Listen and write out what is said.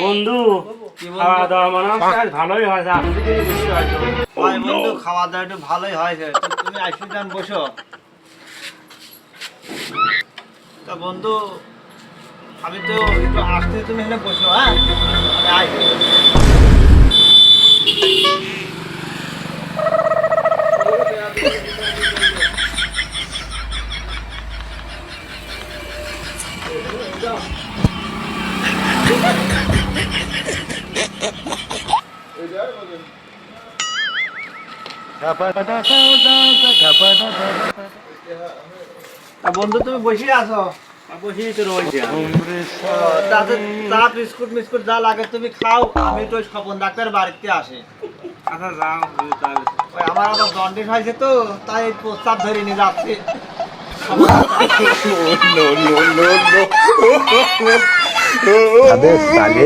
বন্ধু খাওয়া দাওয়া মনে হচ্ছে আজ ভালোই হয়েছে, আপনি যদি বেশি হয়তো। ভাই বন্ধু খাওয়া দাওয়া একটু ভালোই হয়েছে, তো তুমি আইসি যান বসো। তা বন্ধু আমি তো একটু আসতে, তুমি এখানে বসো। হ্যাঁ আমি আইসি। তা বন্ধু তুমি বসে আছো? বসেই তো রয়েছে আমি। তাতে চা বিস্কুট মিস্কুট যা লাগে তুমি খাও, আমি তো ওই স্বপন ডাক্তার বাড়িতে আসি। আচ্ছা যাও তাহলে। ওই আমার আবার জন্ডিস হয়েছে তো, তাই প্রস্তাব ধরে নিয়ে যাচ্ছি। अबे साले